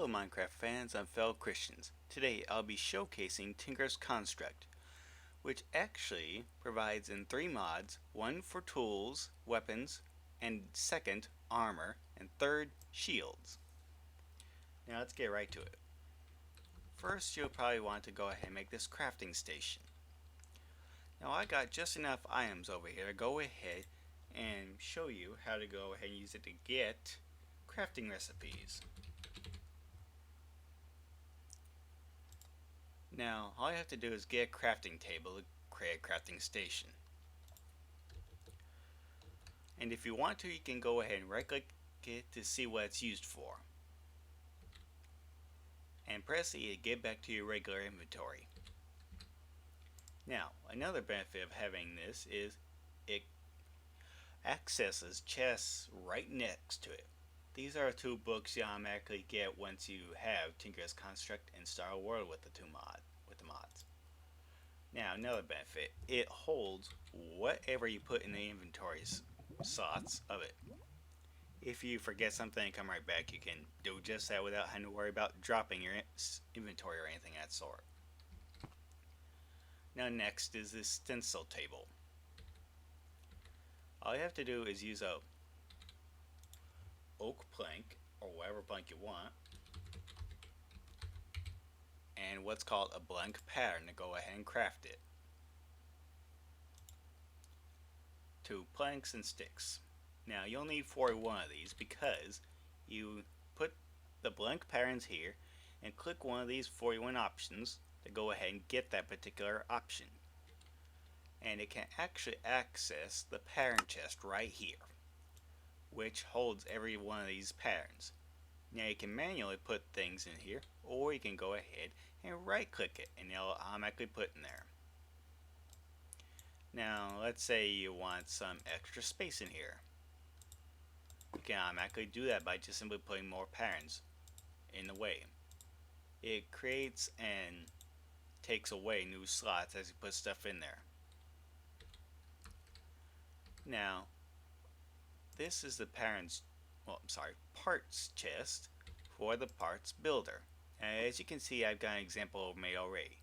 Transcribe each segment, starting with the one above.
Hello Minecraft fans and fellow Christians. Today I'll be showcasing Tinker's Construct, which actually provides in 3 mods, one for tools, weapons, and second, armor, and third, shields. Now let's get right to it. First, you'll probably want to go ahead and make this crafting station. Now I got just enough items over here to go ahead and show you how to go ahead and use it to get crafting recipes. Now, all you have to do is get a crafting table to create a crafting station. And if you want to, you can go ahead and right click it to see what it's used for. And press E to get back to your regular inventory. Now, another benefit of having this is it accesses chests right next to it. These are 2 books you automatically get once you have Tinker's Construct and Star World with the mods. Now another benefit, it holds whatever you put in the inventory slots of it. If you forget something and come right back, you can do just that without having to worry about dropping your inventory or anything of that sort. Now next is this stencil table. All you have to do is use a oak plank, or whatever plank you want, and what's called a blank pattern to go ahead and craft it. 2 planks and sticks. Now you'll need 41 of these because you put the blank patterns here and click one of these 41 options to go ahead and get that particular option. And it can actually access the pattern chest right here, which holds every one of these patterns. Now you can manually put things in here, or you can go ahead and right click it and it'll automatically put in there. Now let's say you want some extra space in here. You can automatically do that by just simply putting more patterns in the way. It creates and takes away new slots as you put stuff in there. Now this is the parts chest for the parts builder. As you can see, I've got an example made already.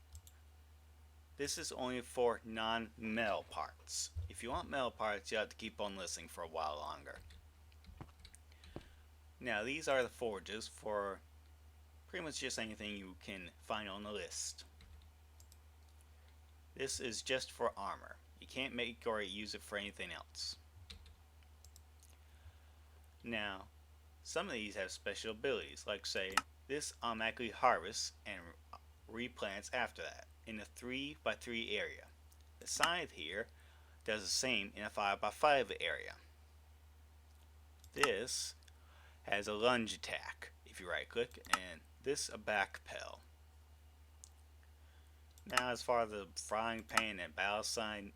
This is only for non-metal parts. If you want metal parts, you have to keep on listening for a while longer. Now these are the forges for pretty much just anything you can find on the list. This is just for armor. You can't make or use it for anything else. Now, some of these have special abilities, like say, this automatically harvests and replants after that in a 3x3 area. The scythe here does the same in a 5x5 area. This has a lunge attack if you right click, and this a back pedal. Now as far as the frying pan and battle sign,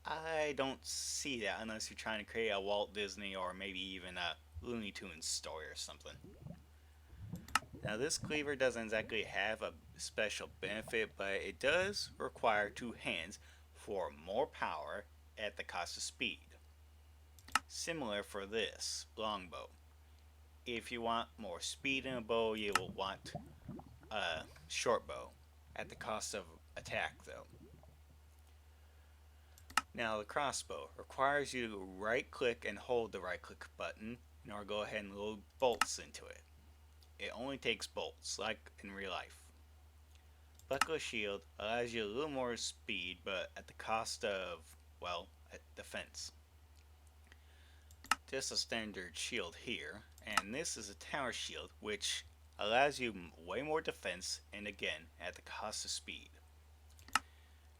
I don't see that unless you're trying to create a Walt Disney or maybe even a Looney Tunes story or something. Now this cleaver doesn't exactly have a special benefit, but it does require 2 hands for more power at the cost of speed. Similar for this longbow. If you want more speed in a bow, you will want a short bow at the cost of attack though. Now the crossbow requires you to right click and hold the right click button in order to go ahead and load bolts into it. It only takes bolts, like in real life. Buckler shield allows you a little more speed, but at the cost of, well, defense. Just a standard shield here, and this is a tower shield, which allows you way more defense, and again, at the cost of speed.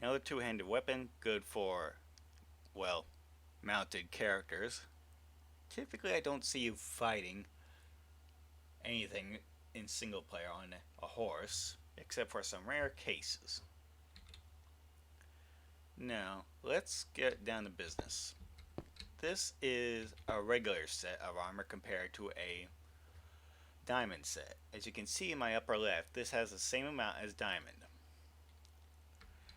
Another 2-handed weapon, good for, well, mounted characters. Typically I don't see you fighting anything in single player on a horse, except for some rare cases. Now, let's get down to business. This is a regular set of armor compared to a diamond set. As you can see in my upper left, this has the same amount as diamond.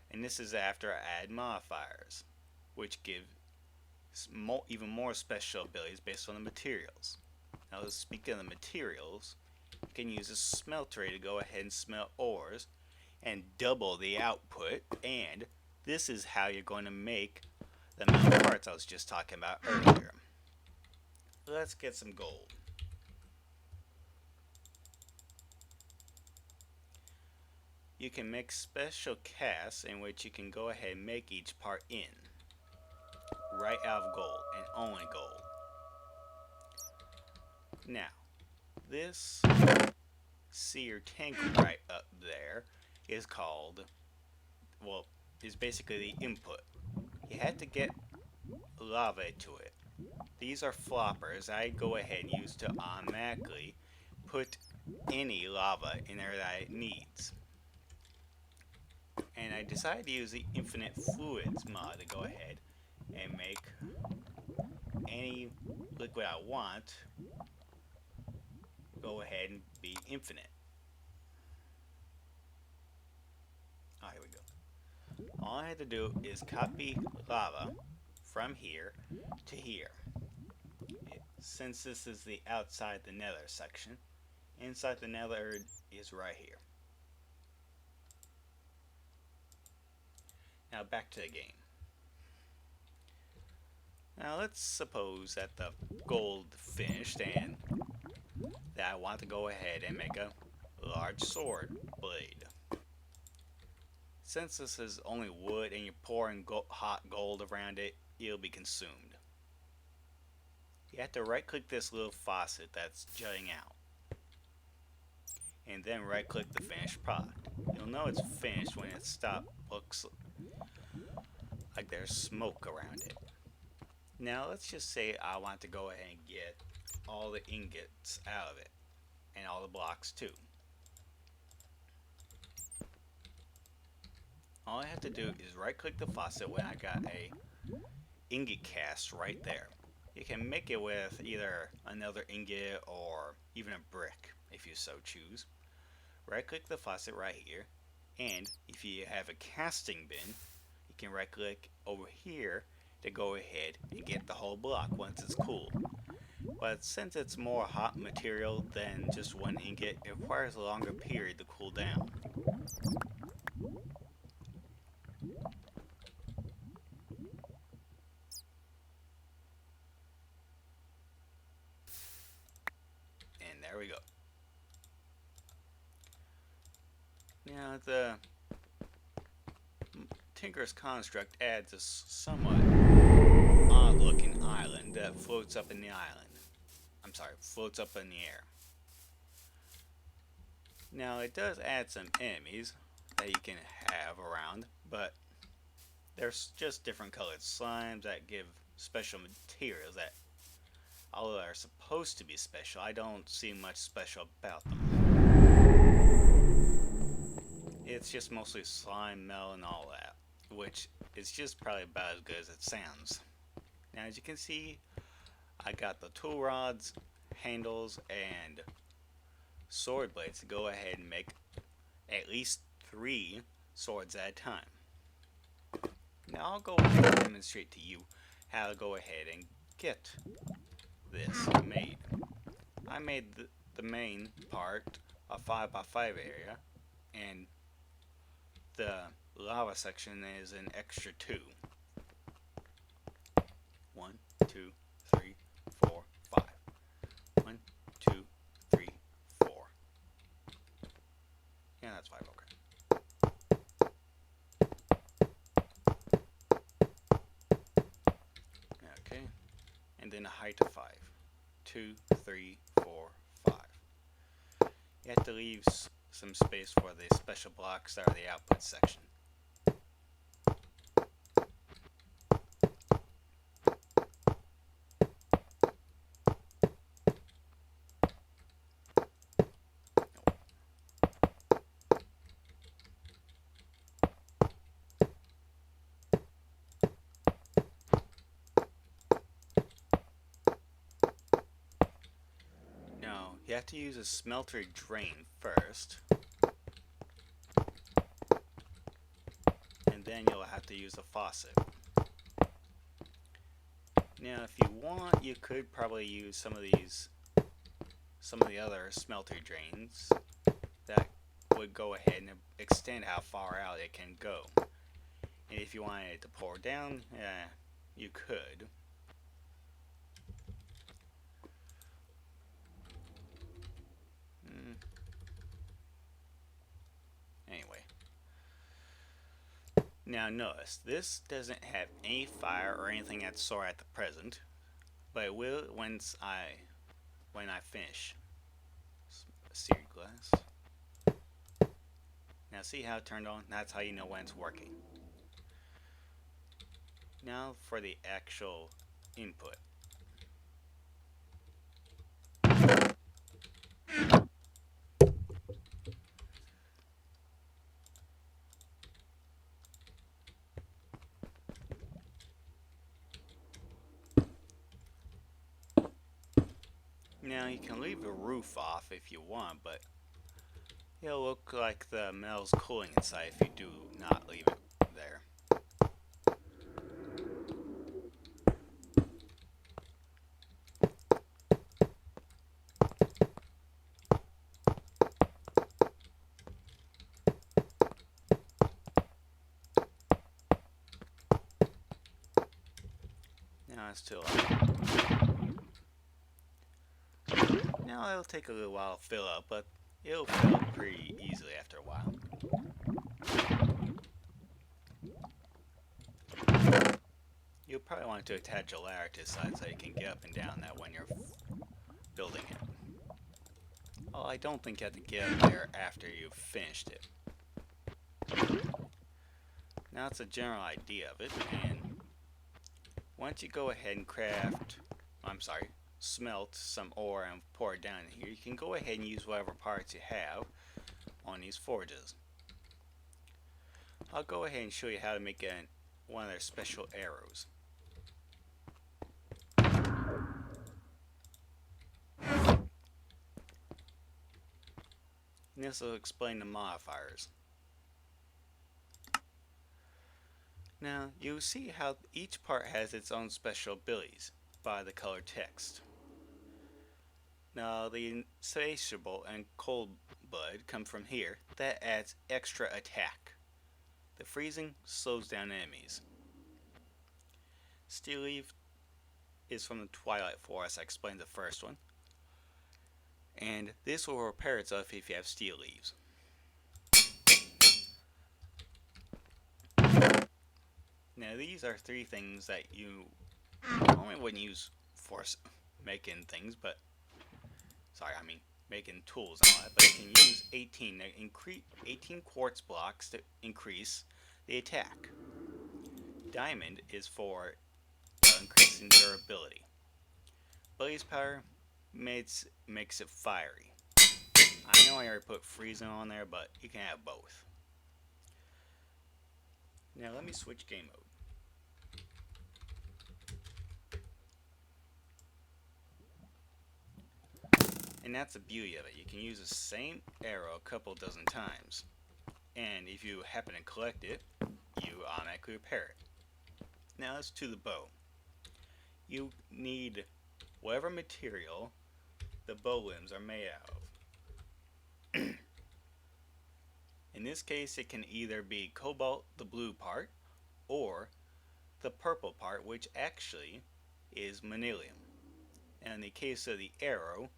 And this is after I add modifiers, which give even more special abilities based on the materials. Now speaking of the materials, you can use a smelter to go ahead and smelt ores and double the output, and this is how you're going to make the amount of parts I was just talking about earlier. Let's get some gold. You can make special casts in which you can go ahead and make each part in, right out of gold and only gold. Now, this seer tank right up there is called, well, is basically the input. You have to get lava to it. These are floppers I go ahead and use to automatically put any lava in there that it needs. And I decided to use the infinite fluids mod to go ahead and make any liquid I want go ahead and be infinite. Oh, here we go. All I had to do is copy lava from here to here. Since this is the outside the nether section, inside the nether is right here. Now back to the game. Now let's suppose that the gold finished and that I want to go ahead and make a large sword blade. Since this is only wood and you're pouring hot gold around it, it'll be consumed. You have to right click this little faucet that's jutting out. And then right click the finished product. You'll know it's finished when it looks like there's smoke around it. Now let's just say I want to go ahead and get all the ingots out of it. And all the blocks too. All I have to do is right click the faucet when I got a ingot cast right there. You can make it with either another ingot or even a brick if you so choose. Right click the faucet right here, and if you have a casting bin, you can right click over here to go ahead and get the whole block once it's cooled. But since it's more hot material than just one ingot, it requires a longer period to cool down. And there we go. Now the Tinker's Construct adds a somewhat odd looking island that floats up in the island. Floats up in the air. Now it does add some enemies that you can have around, but there's just different colored slimes that give special materials that, although they're supposed to be special, I don't see much special about them. It's just mostly slime, metal, and all that, which is just probably about as good as it sounds. Now as you can see, I got the tool rods, handles, and sword blades to go ahead and make at least 3 swords at a time. Now I'll go ahead and demonstrate to you how to go ahead and get this made. I made the main part a 5x5 area, and the lava section is an extra 2. 1, 2, 3, 4, 5. 1, 2, 3, 4. Yeah, that's 5, okay. And then a height of 5. 2, 3, 4, 5. You have to leave some space for the special blocks that are the output section. You have to use a smelter drain first, and then you'll have to use a faucet. Now if you want, you could probably use some of these some of the other smelter drains that would go ahead and extend how far out it can go. And if you wanted it to pour down, you could. Mm, Anyway, now notice this doesn't have any fire or anything at the sort at the present, but it will when I finish. Seared glass. Now see how it turned on? That's how you know when it's working. Now for the actual input. Now you can leave the roof off if you want, but it'll look like the metal's cooling inside if you do not leave it there. Now it's still up. Now it'll take a little while to fill up, but it'll fill up pretty easily after a while. You'll probably want to attach a ladder to the side so you can get up and down that when you're building it. Well, I don't think you have to get up there after you've finished it. Now that's a general idea of it, and once you go ahead and smelt some ore and pour it down in here, you can go ahead and use whatever parts you have on these forges. I'll go ahead and show you how to make one of their special arrows. And this will explain the modifiers. Now, you'll see how each part has its own special abilities by the colored text. Now, the insatiable and cold blood come from here. That adds extra attack. The freezing slows down enemies. Steel leaf is from the Twilight Forest. I explained the first one. And this will repair itself if you have steel leaves. Now these are three things that you only wouldn't use for making things, making tools and all that, but you can use 18 quartz blocks to increase the attack. Diamond is for increasing durability. Blaze powder makes it fiery. I know I already put freezing on there, but you can have both. Now let me switch game mode. And that's the beauty of it. You can use the same arrow a couple dozen times. And if you happen to collect it, you automatically repair it. Now let's to the bow. You need whatever material the bow limbs are made out of. In this case, it can either be cobalt, the blue part, or the purple part, which actually is manilium. And in the case of the arrow,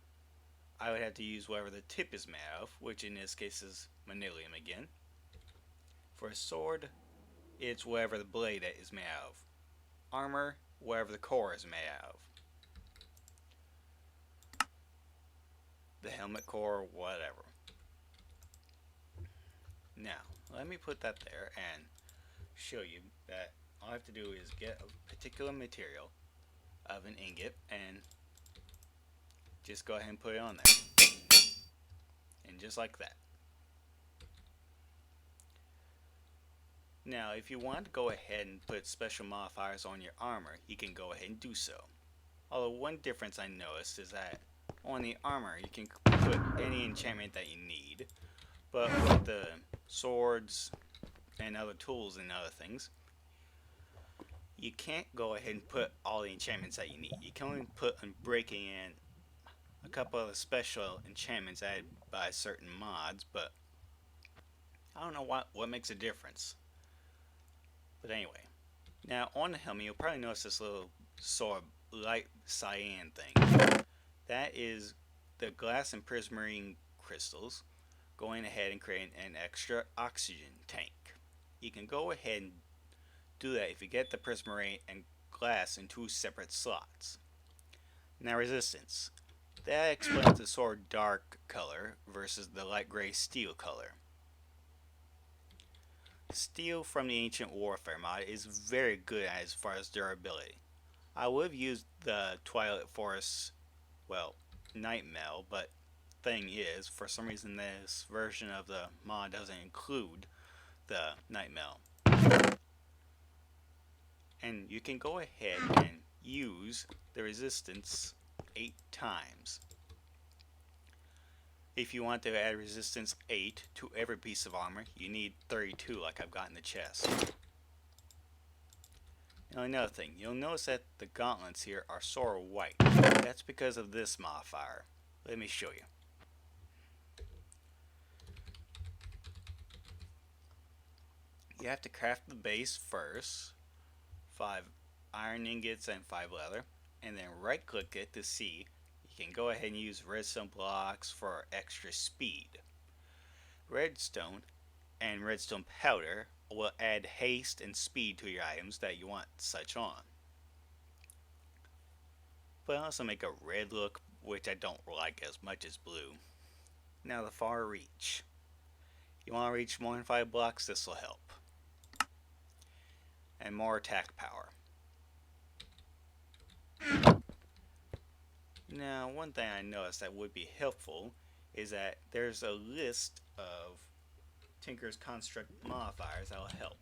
I would have to use whatever the tip is made of, which in this case is manilium again. For a sword, it's whatever the blade is made of. Armor, whatever the core is made of. The helmet core, whatever. Now, let me put that there and show you that all I have to do is get a particular material of an ingot and just go ahead and put it on there. And just like that. Now, if you want to go ahead and put special modifiers on your armor, you can go ahead and do so. Although one difference I noticed is that on the armor, you can put any enchantment that you need, but with the swords and other tools and other things, you can't go ahead and put all the enchantments that you need. You can only put Unbreaking and a couple of special enchantments added by certain mods, but I don't know what makes a difference. But anyway, now on the helmet, you'll probably notice this little sort of light cyan thing. That is the glass and prismarine crystals going ahead and creating an extra oxygen tank. You can go ahead and do that if you get the prismarine and glass in two separate slots. Now resistance. That explains the sort of dark color versus the light gray steel color. Steel from the Ancient Warfare mod is very good as far as durability. I would have used the Twilight Forest, well, Night Mail, but thing is, for some reason this version of the mod doesn't include the Night Mail. And you can go ahead and use the resistance 8 times. If you want to add resistance 8 to every piece of armor, you need 32 like I've got in the chest. Now another thing, you'll notice that the gauntlets here are sort of white. That's because of this modifier. Let me show you. You have to craft the base first, 5 iron ingots and 5 leather, and then right click it to see. You can go ahead and use redstone blocks for extra speed. Redstone and redstone powder will add haste and speed to your items that you want such on. But also make a red look, which I don't like as much as blue. Now the far reach. You want to reach more than 5 blocks, this will help. And more attack power. Now, one thing I noticed that would be helpful is that there's a list of Tinker's Construct modifiers that will help.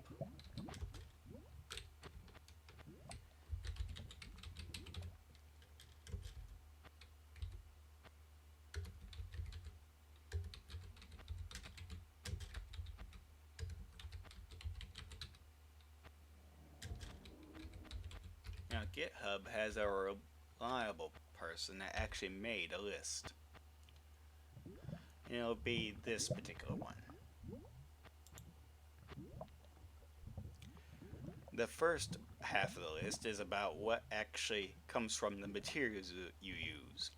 Now, GitHub has a reliable person that actually made a list. And it'll be this particular one. The first half of the list is about what actually comes from the materials you use.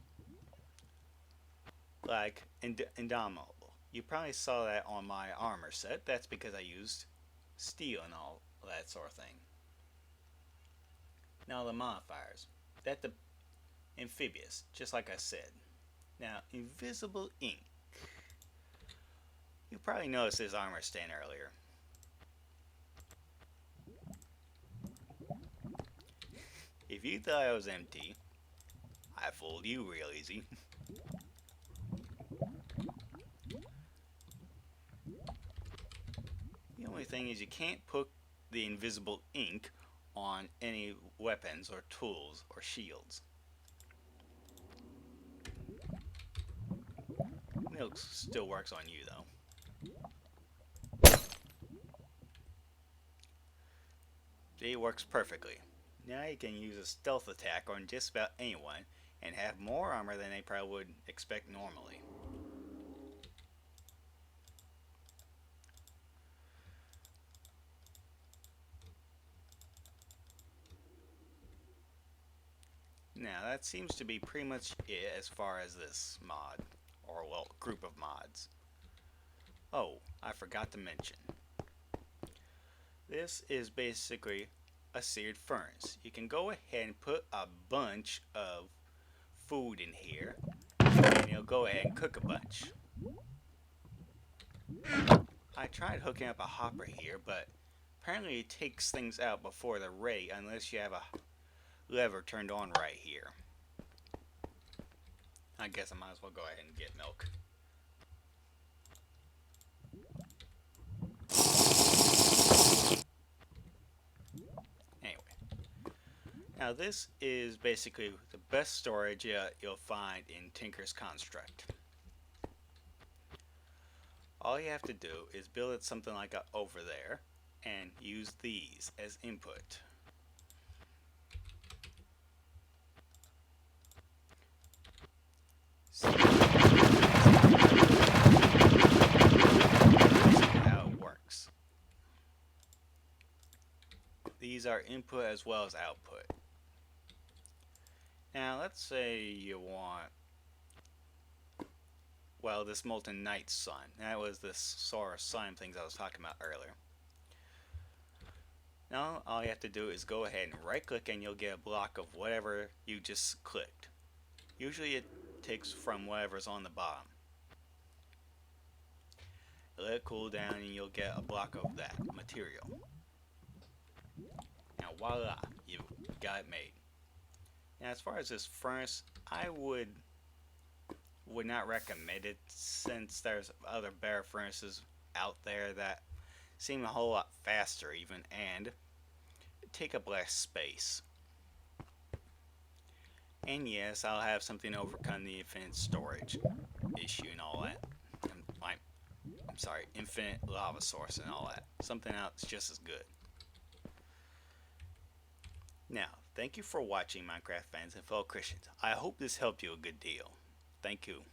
Like Indomitable. You probably saw that on my armor set. That's because I used steel and all that sort of thing. Now the modifiers. That's the amphibious, just like I said. Now, invisible ink. You probably noticed this armor stain earlier. If you thought it was empty, I fooled you real easy. The only thing is you can't put the invisible ink on any weapons or tools or shields. It still works on you though. It works perfectly. Now you can use a stealth attack on just about anyone and have more armor than they probably would expect normally. Now that seems to be pretty much it as far as this mod, or well, group of mods. Oh, I forgot to mention. This is basically a seared furnace. You can go ahead and put a bunch of food in here, and you'll go ahead and cook a bunch. I tried hooking up a hopper here, but apparently it takes things out before they're ready unless you have a lever turned on right here. I guess I might as well go ahead and get milk. Anyway, now this is basically the best storage you'll find in Tinker's Construct. All you have to do is build it something like over there and use these as input. these are input as well as output. Now let's say you want, well, this molten night sun. That was this solar sun things I was talking about earlier. Now all you have to do is go ahead and right click and you'll get a block of whatever you just clicked. Usually it takes from whatever's on the bottom. Let it cool down and you'll get a block of that material. Now voila, you got it made. Now as far as this furnace, I would not recommend it, since there's other better furnaces out there that seem a whole lot faster even, and take up less space. And yes, I'll have something to overcome the infinite storage issue and all that. I'm sorry, infinite lava source and all that. Something else just as good. Now, thank you for watching, Minecraft fans and fellow Christians. I hope this helped you a good deal. Thank you.